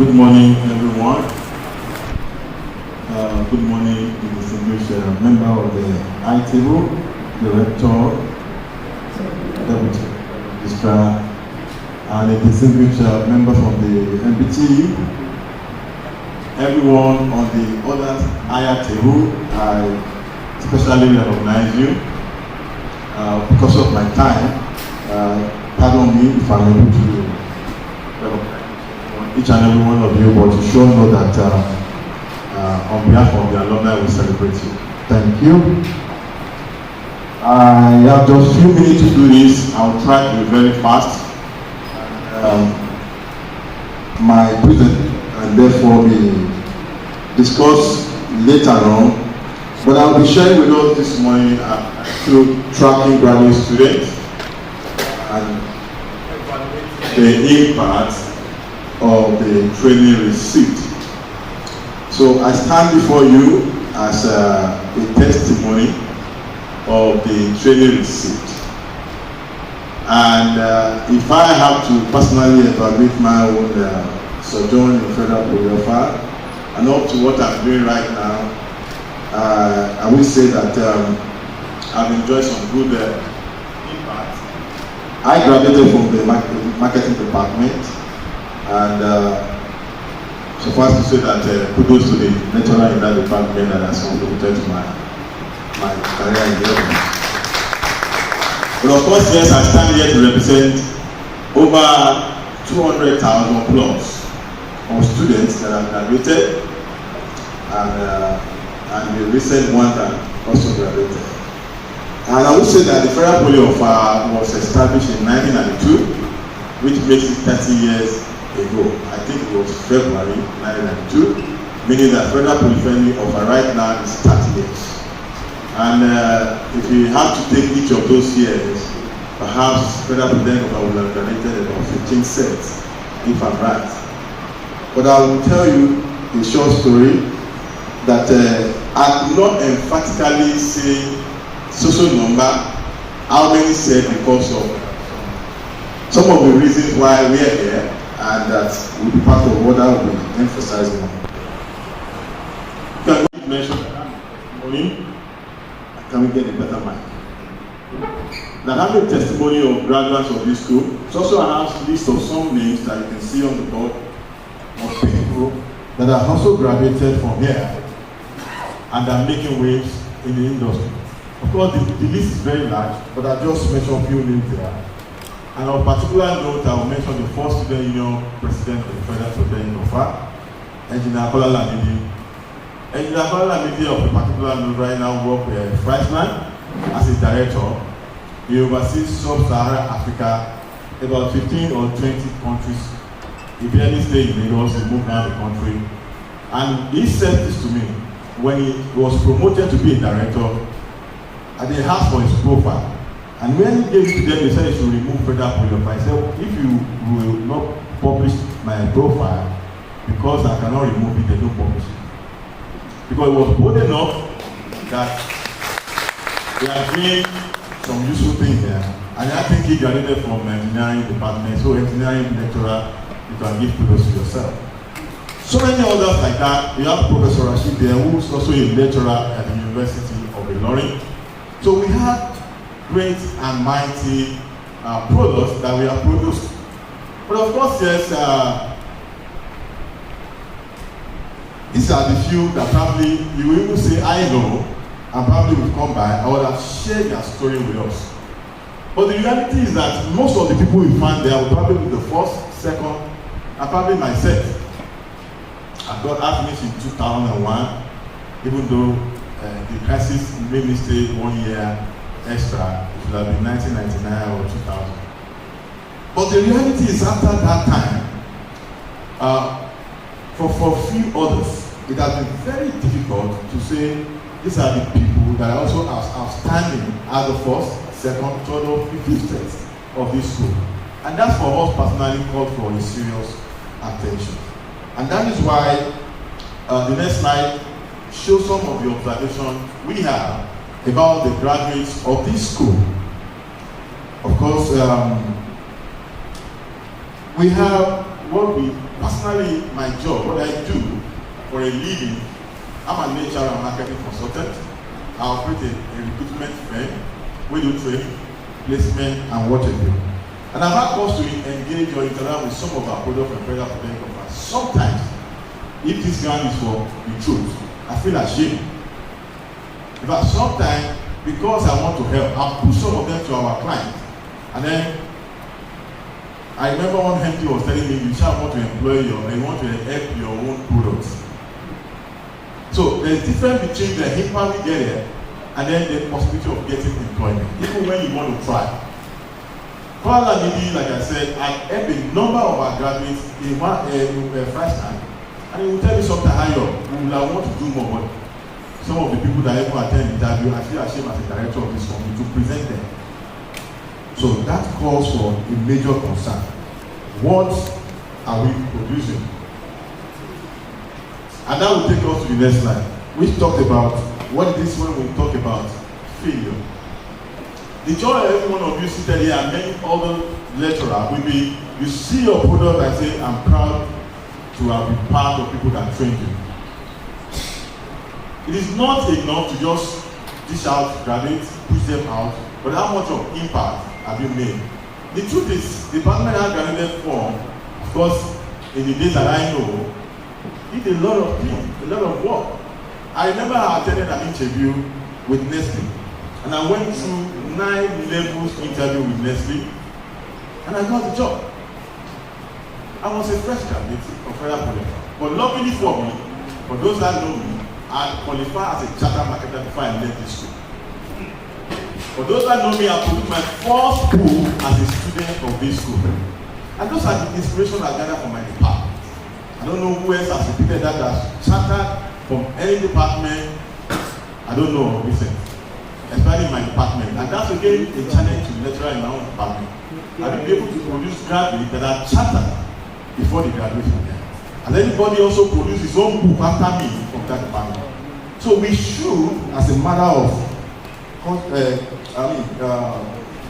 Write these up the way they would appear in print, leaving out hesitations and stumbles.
Good morning, everyone. Good morning, distinguished member of the high table, director, deputy registrar, and a distinguished member from the MPT. Everyone on the other higher table, I especially recognize you. Because of my time, pardon me if I'm able to recognize each and every one of you, but to show know that on behalf of the alumni, we celebrate you. Thank you. I have just a few minutes to do this. I'll try to be very fast. My presentation and therefore be discussed later on, but I'll be sharing with us this morning through tracking graduate students and the impact of the training received. So I stand before you as a testimony of the training received. And if I have to personally evaluate my own sojourn in FEDPOFFA and up to what I'm doing right now, I will say that I've enjoyed some good impact. I graduated from the marketing department, and suffice to say that kudos to the lecturer in that department that has contributed to my career in the office. But of course, yes, I stand here to represent over 200,000 plus of students that have graduated, and the recent one that also graduated. And I would say that the Federal Poly of was established in 1992, which makes it 30 years ago. I think it was February 1992, meaning that Federal Polytechnic of right now is 30 years. And if we have to take each of those years, perhaps Federal Polytechnic would have graduated about 15 sets, if I'm right. But I will tell you a short story that I could not emphatically say social number, how many said because of some of the reasons why we are here, and that will be part of what I will be emphasizing on. Can we mention testimony? Can we get a better mic? Now, having testimony of graduates of this school, it also has a list of some names that you can see on the board of people that are also graduated from here and are making waves in the industry. Of course, the list is very large, but I just mentioned a few names there. And on a particular note, I will mention the first student union president of the Federal FEDPOFFA, Engineer Kola Lamidi. Engineer Kola Lamidi, of a particular note, right now works with Friesland as a director. He oversees sub-Saharan Africa, about 15 or 20 countries. He barely stays in Lagos, he moved around the country. And he said this to me when he was promoted to be a director. And they asked for his profile. And when he gave it to them, they said he should remove Federal Polytechnic. I said, if you will not publish my profile, because I cannot remove it, they don't publish it. Because it was bold enough that they are doing some useful things there. And I think he graduated from engineering department, so engineering lecturer, you can give kudos to yourself. So many others like that. We have Professor Rashid there, who is also a lecturer at the University of Ilorin. So we have great and mighty products that we have produced. But of course, yes, these are the few that probably you will even say, I know, and probably will come by, I would have shared their story with us. But the reality is that most of the people we find there will probably be the first, second, and probably myself. I got admission in 2001, even though the crisis made me stay 1 year extra. It would have been 1999 or 2000. But the reality is, after that time, for few others, it has been very difficult to say these are the people that are also outstanding as the first, second, third, or fifth sets of this school. And that's for us personally called for a serious attention. And that is why the next slide shows some of the observations we have about the graduates of this school. Of course, we have personally, my job, what I do for a living, I'm a HR and marketing consultant. I operate a recruitment firm. We do training, placement, and what have you. And I've had cause to engage or interact with some of our product and product customers. Sometimes, if this ground is for the truth, I feel ashamed. But sometimes, because I want to help, I push some of them to our clients. And then, I remember one MD was telling me, you shall want to employ you want to help your own products. So, there's difference between the impact we get here and then the possibility of getting employment, even when you want to try. Maybe, like I said, I help a number of our graduates in first time, and he will tell me something higher. I want to do more, but some of the people that ever attend the interview, I feel ashamed as a director of this company to present them. So that calls for a major concern. What are we producing? And that will take us to the next slide, which talked about what it is when we talk about failure. The joy of every one of you seated here and many other lecturers will be, you see your product and say, I'm proud to have been part of people that trained you. It is not enough to just dish out graduates, push them out, but how much of impact have you made? The truth is, the department has graduated form, of course, in the days that I know, did a lot of things, a lot of work. I remember I attended an interview with Nestle, and I went through 9 levels interview with Nestle, and I got the job. I was a fresh graduate of Federal College, but luckily for me, for those that know me, I qualified as a charter marketer before I left this school. For those that know me, I produced my first school as a student of this school. And those are the inspirations I gathered from my department. I don't know who else has repeated that as chartered from any department. I don't know, recent. Especially in my department. And that's again a challenge to the lecturer in my own department. I will be able to produce graduates that are chartered before they graduate from there. And anybody also produce his own book after me from that department. So we should, as a matter of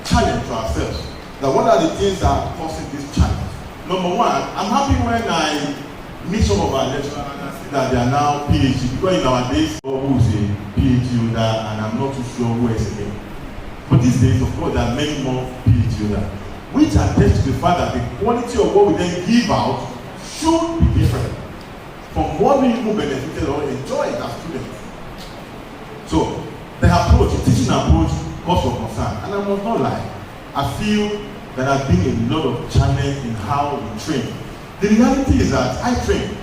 challenge to ourselves, that what are the things that are causing this challenge? Number one, I'm happy when I meet some of our lecturers and I see that they are now PhD, because in our days, who is a PhD holder, and I'm not too sure who is again. But these days, of course, there are many more PhD holders, which attest to the fact that the quality of what we then give out should be different from what we even benefited or enjoyed as students. So, the approach, the teaching approach, cause for concern. And I must not lie, I feel there has been a lot of challenge in how we train. The reality is that I train.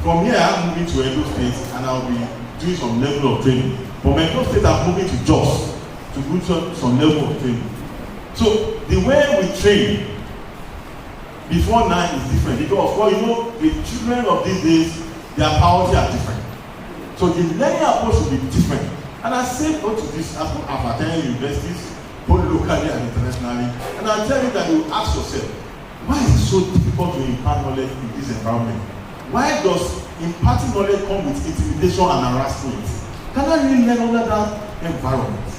From here, I'm moving to Edo State and I'll be doing some level of training. From Edo State, I'm moving to Jos to do some level of training. So, the way we train before now is different because, well, you know, the children of these days, their priorities are different. So, the learning approach will be different. And I say go to this, I've attended universities, both locally and internationally, and I tell you that you ask yourself, why is it so difficult to impart knowledge in this environment? Why does imparting knowledge come with intimidation and harassment? Can I really learn under that environment?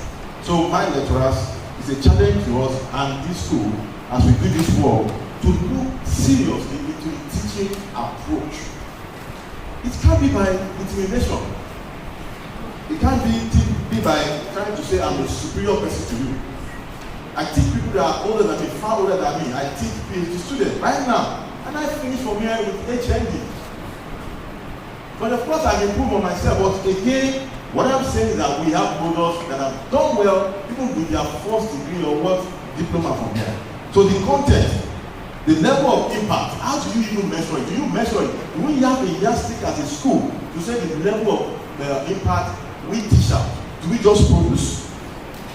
So my lecturers, it's a challenge to us and this school, as we do this work, to look seriously into the teaching approach. It can't be by intimidation. It can't be by trying to say I'm a superior person to you. I teach people that are older than me, far older than me. I teach PhD students right now. And I finish from here with HND. But of course I've improved on myself. But again, what I'm saying is that we have products that have done well, even with their first degree or what diploma from here. So the content, the level of impact, how do you even measure it? Do you measure it? Do we have a yardstick as a school to say the level of impact we teach out? Do we just produce?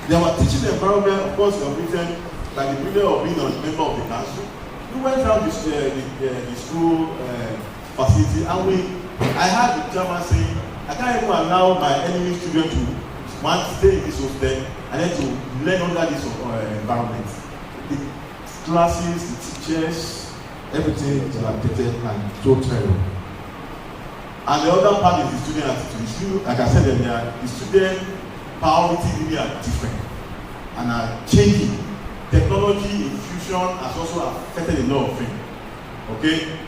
There were teaching environment, of course, written by the privilege of being a member of the council. We went around the school facility and I had the chairman saying, I can't even allow my enemy children to stay in this hostel and then to learn under this environment. The classes, the teachers, everything is dilapidated and so terrible. And the other part is the student attitude. Like I said earlier, the student priorities really are different and are changing. Technology infusion has also affected a lot of things. Okay?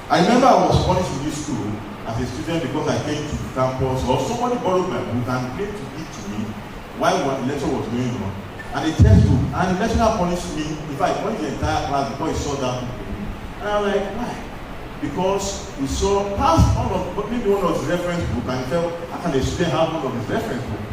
I remember I was punished in this school as a student because I came to the campus, or somebody borrowed my book and came to give to me while one lecture was going on. And the textbook, and the lecturer punished me. In fact, he punished the entire class because he saw that book to me. And I was like, why? Because he saw past maybe one of his reference book, and he felt, how can a student have one of his reference book?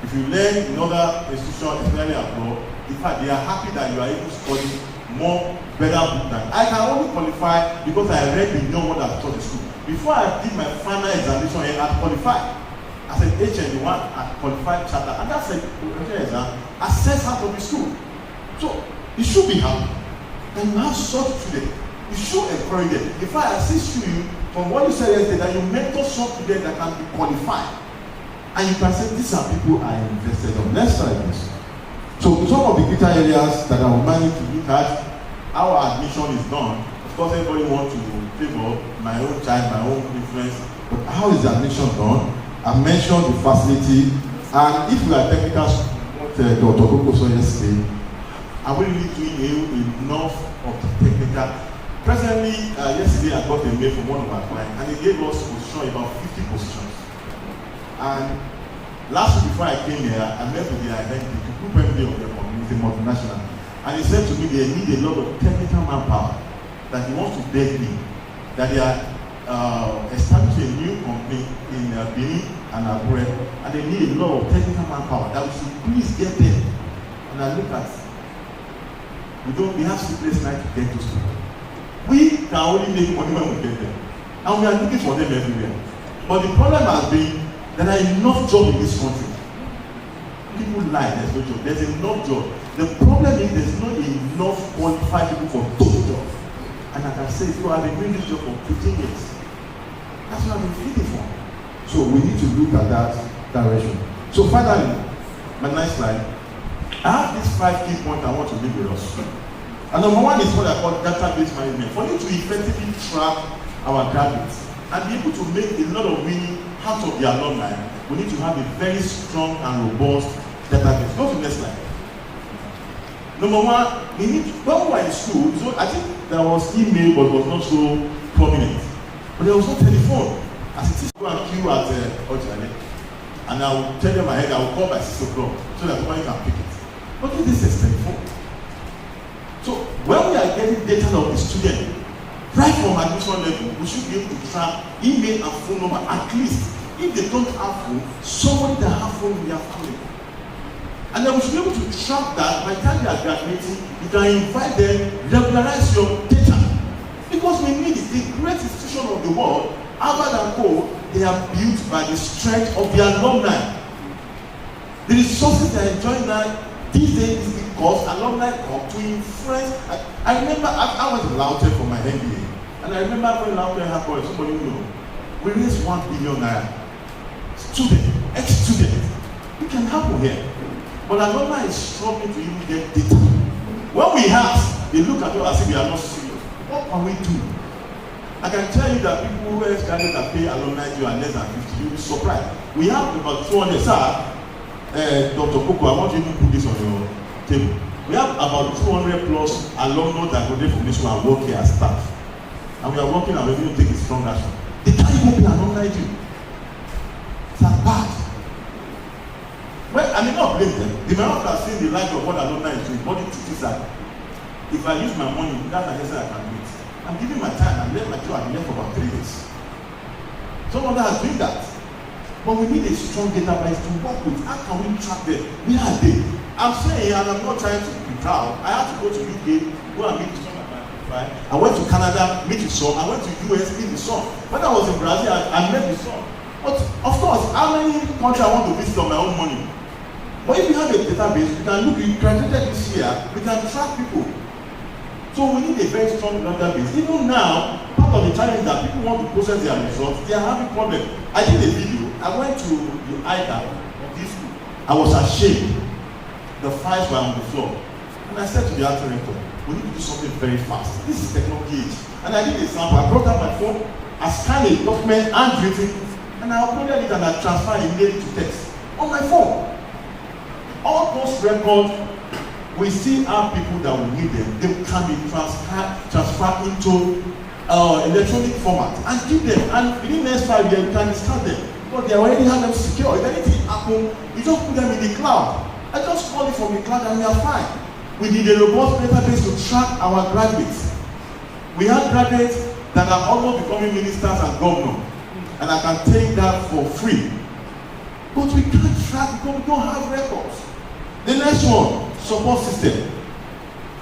If you learn in other institutions, especially abroad, in fact, they are happy that you are able to study more better book than I can only qualify because I read beyond what I taught in school. Before I did my final examination, I had qualified. As an HND1, I qualified charter, and that's a exam assessed out of the school. So you should be happy. And you have such students. You should encourage them. If I assist you from what you said yesterday, that you mentor some students that can be qualified. And you can say, these are people I invested on. Let's try this. So some of the critical areas that I would like to look at, how our admission is done. Of course, everybody wants to favor my own child, my own influence. But how is the admission done? I mentioned the facility, and if we are technical, what Dr. Koko said yesterday, are we really doing enough of the technical? Presently, yesterday I got a mail from one of our clients, and he gave us position about 50 positions. And last week before I came here, I met with the group MD of the community, multinational, and he said to me they need a lot of technical manpower, that he wants to beg me, that they are establishing a new company in Benin and Abure, and they need a lot of technical manpower, that we should please get them. And I look at, we have sleepless night to get those people. We can only make money when we get them, and we are looking for them everywhere. But the problem has been that there are enough jobs in this country. People lie, there's no job. There's enough job. The problem is there's not enough qualified people for those jobs. And like I said, you have been doing this job for 15 years. That's what I've been feeling for. So we need to look at that direction. So finally, my next slide. I have these 5 key points I want to leave with us. And number 1 is what I call database management. For you to effectively track our graduates and be able to make a lot of money out of the alumni, we need to have a very strong and robust database. Go to the next slide. Number 1, we need, when we were in school, so I think there was email, but it was not so prominent. But there was no telephone. As it is, go and queue at Ojale, and I will tell them ahead, I will call by 6 o'clock so that somebody can pick it. But this is telephone. So when we are getting data of the student, right from admission level, we should be able to track email and phone number at least. If they don't have phone, somebody that have phone will have calling. And then we should be able to track that by the time they are graduating, you can invite them, regularize your data. Because we need it. The great institution of the world, Harvard and Co., they are built by the strength of the alumni. The resources they are enjoying now these days is because alumni come to influence. I remember I went to Lautech for my MBA, and I remember when Lautech happened, somebody knew, we raised 1 billion naira. Student, ex-student, it can happen here. But alumni is struggling to even get data. When we ask, they look at us as if we are not serious. What can we do? I can tell you that people who have graduates that pay alumni due are less than 50. You'll be surprised. We have about 200. Sir, Dr. Koko, I want you to put this on your table. We have about 200 plus alumni that go there from this one and work here as staff. And we are working and we're going to take a strong action. They can't even pay alumni due. It's bad. Well, I may not blame them. They may not have seen the light of what alumni is doing. But the truth is that if I use my money, that's the reason I can do it. I'm giving my time and let my job be there for about 3 days. Someone that has doing that. But we need a strong database to work with. How can we track them? Where are they? I'm saying, and I'm not trying to be proud. I had to go to UK, go and meet some of my friends. I went to Canada, meet the son. I went to US, meet the son. When I was in Brazil, I met the son. But of course, how many countries I want to visit on my own money? But if you have a database, you can look, you graduated this year, we can track people. So we need a very strong database. Even now, part of the challenge that people want to process their results, they are having problems. I did a video. I went to the IDA of this school. I was ashamed. The files were on the floor. And I said to the art director, we need to do something very fast. This is technology age. And I did a sample. I brought out my phone, I scanned a document, handwritten, and I uploaded it and I transferred it immediately to text on my phone. All those records we still have people that will need them. They can be transferred into electronic format and give them. And within the next 5 years, we can start them. But they already have them secure. If anything happens, you just put them in the cloud. I just call it from the cloud and we are fine. We need a robust database to track our graduates. We have graduates that are almost becoming ministers and governors. And I can take that for free. But we can't track because we don't have records. The next one, support system.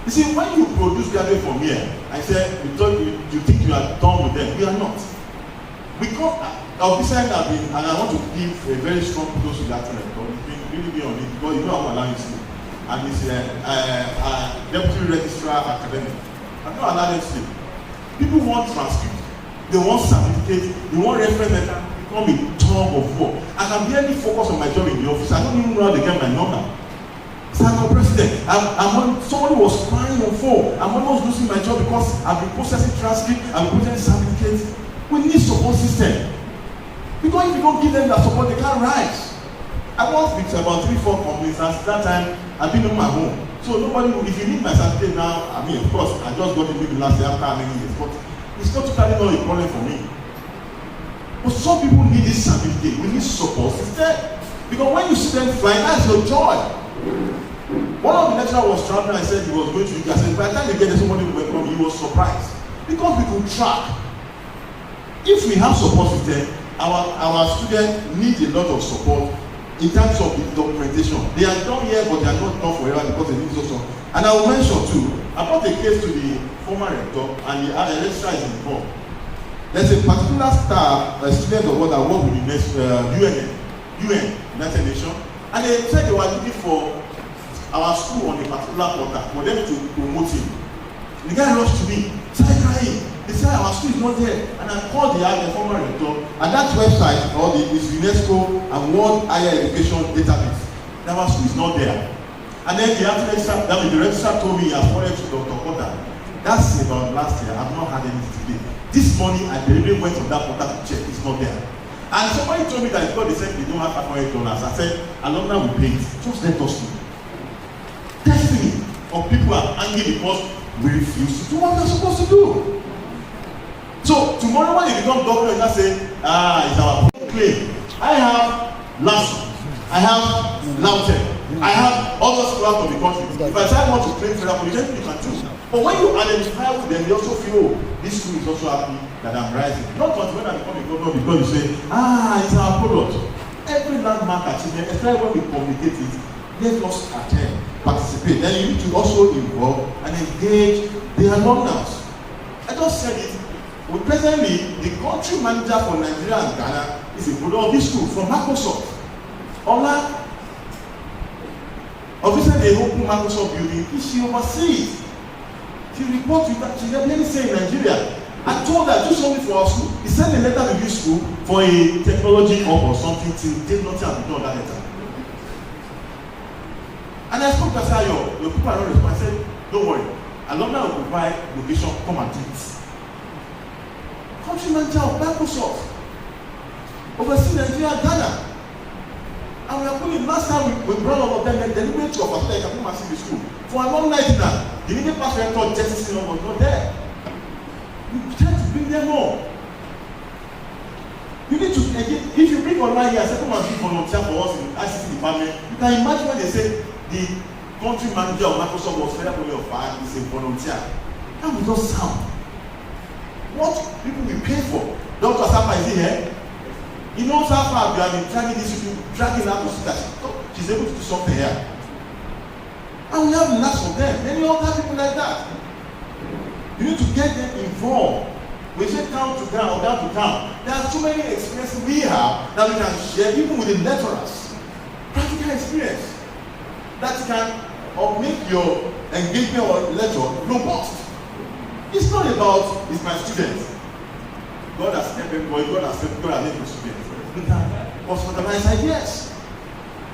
You see, when you produce graduates from here, I said, you think you are done with them. We are not. Because I'll be saying that, and I want to give a very strong kudos to that record. Really be on it because you know I'm allowing you. And it's Deputy Registrar Academic. I'm not allowing them to sleep. People want transcript, they want certificate, they want reference letter, become a tug of war. I can barely focus on my job in the office. I don't even know how to get my number. Cycle President, somebody was crying on phone. I'm almost losing my job because I've been processing transcript, I've been processing certificates. We need support system. Because if you don't give them that support, they can't rise. I worked with about 3-4 companies, and at that time, I've been on my home. So nobody, if you need my certificate now, I mean, of course, I just got it maybe last year after how many years, but it's not totally not a problem for me. But some people need this certificate. We need support instead. Because when you see them flying, that's your joy. One of the lecturers was traveling and said he was going to UK. I said, by the time you get there, somebody will come, he was surprised. Because we could track. If we have support system, our students need a lot of support in terms of the documentation. They are done here, but they are not done forever because they need also. And I will mention too, I brought a case to the former rector and the lecturer is involved. There's a particular staff, a student of what I work with the next UN, United Nations, and they said they were looking for our school on a particular portal for them to promote him. The guy rushed to me, started crying. They said our school is not there, and I called the former rector, and that website or is UNESCO and World Higher Education Database. Now our school is not there. And then the registrar told me he has forwarded to Dr. Potter. That's about last year. I've not had anything today. This morning I deliberately went on that portal to check. It's not there. And somebody told me that because they said they don't have $500. I said, alumni will pay it. Just let us know. Destiny of people are angry because we refuse to do what we're supposed to do. So tomorrow when you become doctor, you say, it's our claim. I have LASU, I have LAUTECH, I have other schools of the country. If I decide not to claim federal police, you can choose. But when you identify with them, you also feel, this school is also happy that I'm rising. Not until when I become a governor because you say, it's our product. Every landmark achievement, especially when we communicate it, let us attend, participate. Then you need to also involve and engage the alumni. I just said it. Presently, the country manager for Nigeria and Ghana is a product of this school from Microsoft. Ola, officer they open Microsoft building, she oversees. She reports with that. She never say in Nigeria. I told her do something for our school. He sent a letter to this school for a technology hub or something till they nothing has been done that letter. And I spoke to her, your people are not responsible. I said, don't worry. Alumni will provide location, come and do it. Country manager of Microsoft overseas Nigeria and Ghana. And we are putting last time we brought all of them and deliberate to offer like a come and see the school. For a long night now, the immediate past record justice was not there. You try to bring them more. You need to again, if you bring online here, say come and be volunteer for us in the ICT department, you can imagine when they say the country manager of Microsoft was federal police of fire, is a volunteer. That would not sound. What people will pay for. Dr. Sapa is here. He knows how far we have been dragging these people, dragging out to see that she's able to do something here. And we have lots of them. Many other people like that. You need to get them involved. We say town to town or down to town. There are so many experiences we have that we can share, even with the lecturers. Practical experience that can make your engagement or lecture robust. It's not about it's my students. God has helped everybody, God has helped my students. We can hospitalize ideas.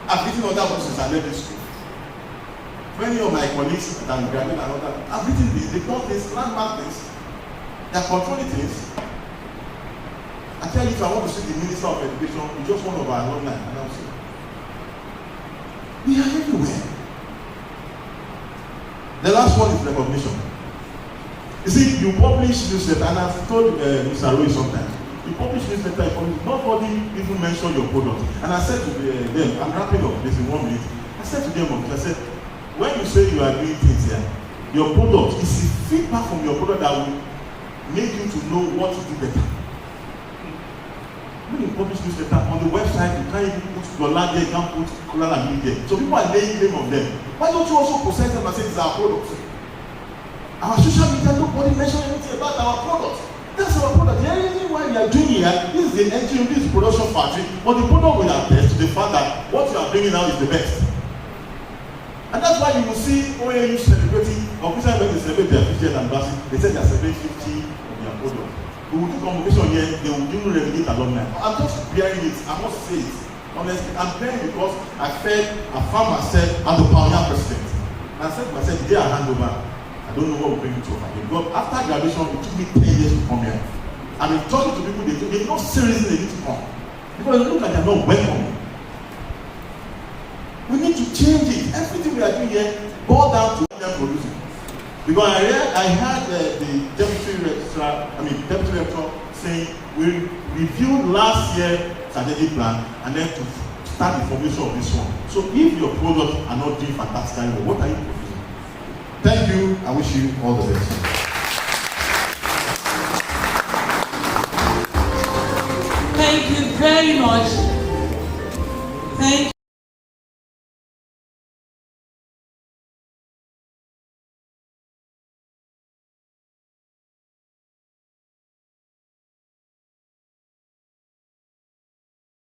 I've written other books since I left this school. Many of my colleagues that I'm graduating and other, I've written this, they've done this, landmark things, they're controlling things. I tell you, if I want to see the Minister of Education, he's just one of our alumni, and I'll say, we are everywhere. The last one is recognition. You see, you publish newsletter, and I've told Mr. Roy sometimes, you publish newsletter, nobody even mention your product. And I said to them, I'm wrapping up this in 1 minute. I said to them, I said, when you say you are doing things here, your product is feedback from your product that will make you to know what to do better. When you publish newsletter on the website, you can't even put your land there, you can't put color and there. So people are laying claim on them. Why don't you also present them and say it's our product? Our social media, nobody mention anything about our product. That's our product. The only reason why we are doing here, this is the engine, this is the production factory, but the product will attest to the fact that what you are bringing out is the best. And that's why you will see OAU celebrating, or Christian when they celebrate their 50th anniversary, they say they are celebrating 50 of their product. We will do convocation here, they will even relegate alumni. I'm just bearing it, I must say it. Honestly, I'm bearing because I felt, I found myself as the pioneer president. And I said to myself, the day I hand over, I don't know what will bring me to over here. Because after graduation, it took me 10 years to come here. I've been talking to people, they know seriously they need to come. Because they look like they're not welcome. We need to change it. Everything we are doing here boils down to them producing. Because I heard the deputy rector saying we reviewed last year's strategic plan and then to start the formation of this one. So if your products are not doing fantastically well, what are you producing? Thank you. I wish you all the best. Thank you very much. Thank you.